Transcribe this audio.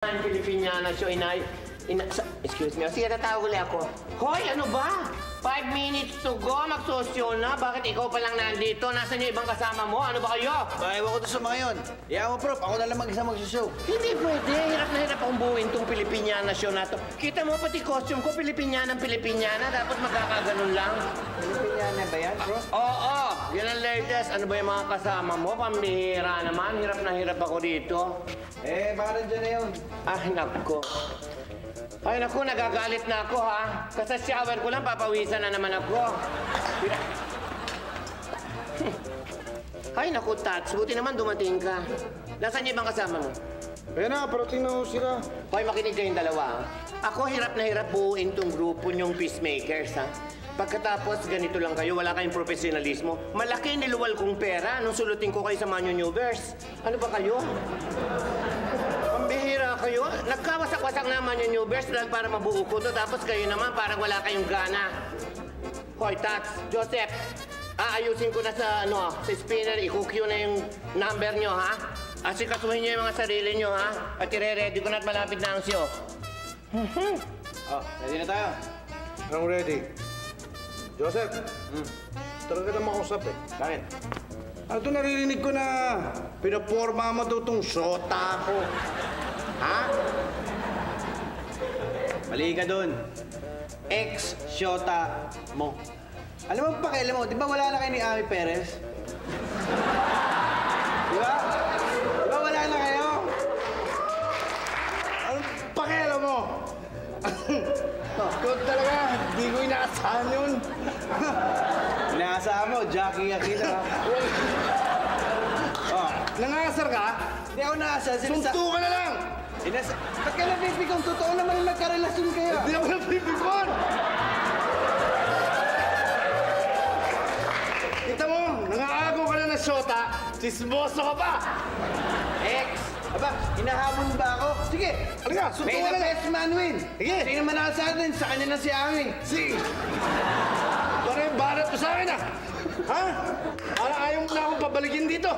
Pilipiniana siya, excuse me, sige, tatawag ulit ako. Hoy, ano ba? 5 minutes to go, magsosyo na. Bakit ikaw pa lang nandito? Nasaan yung ibang kasama mo? Ano ba kayo? Ewan ko to sa mga yun. Iyan mo, Prof. Ako na lang mag-isa magsoshow. Hindi pwede. Hirap na hirap akong buuin tong Pilipiniana show na to. Kita mo pati costume ko, Pilipiniana. Tapos magkakaganon lang. Pilipiniana ba yan, Prof? Oo, yan ang latest. Ano ba yung mga kasama mo? Pambihira naman. Hirap na hirap ako dito. Baka nandiyan na yun. Ah, naku. Ay, naku, nagagalit na ako, ha? Kasi shower ko lang, papawisan na naman ako. Ay, naku, Tats. Buti naman dumating ka. Nasaan yung ibang kasama mo? Ayan na, parating na sila. Hoy, makinig kayong dalawa, ha? Ako hirap na hirap buuin tong grupo niyong peacemakers, ha? Pagkatapos, ganito lang kayo, wala kayong profesionalismo. Malaki niluwal kong pera nung sulutin ko kayo sa Manyo Newverse. Ano ba kayo? Pambihira kayo. Nagkawasak-wasak naman yung Newverse dahil para mabuo ko to. Tapos kayo naman parang wala kayong gana. Hoy, Tats, Joseph, aayusin ko na sa spinner. I-QQ na yung number nyo, ha? Asikasuhin nyo yung mga sarili nyo, ha? At i-ready ko na at malapit na ang show. Ready na tayo. Anong ready? Joseph, talaga na makausap eh. Bakit? Ano ito naririnig ko na pinaporma mo ito itong shota ko. Ha? Mali ka dun. Ex-shota mo. Alam mo pakialam mo, di ba wala na kayo ni Ami Perez? Di ba? Di ba wala na kayo? Anong pakialam mo? Ikaw talaga, di ko inaasahan yun. Inaasahan mo, Jackie Aquino. Nangasar ka? Hindi ako naasar. Sunto ka na lang! Ba't ka nabibigong? Totoo naman na nagkarelasyon kayo. Hindi ako nabibigwan! Kita mo, nangaagaw ka na ng shota, sismoso ka pa! Ex! Aba, hinahabol ba ako? Sige! Halika, sunto May ka the na lang! best man win! Sige! Sino manalo sa atin? Sa kanya na si Ami. Sige! Parang yung barat ko sa akin, ah! Ha? Parang ayaw mo na akong pabalikin dito!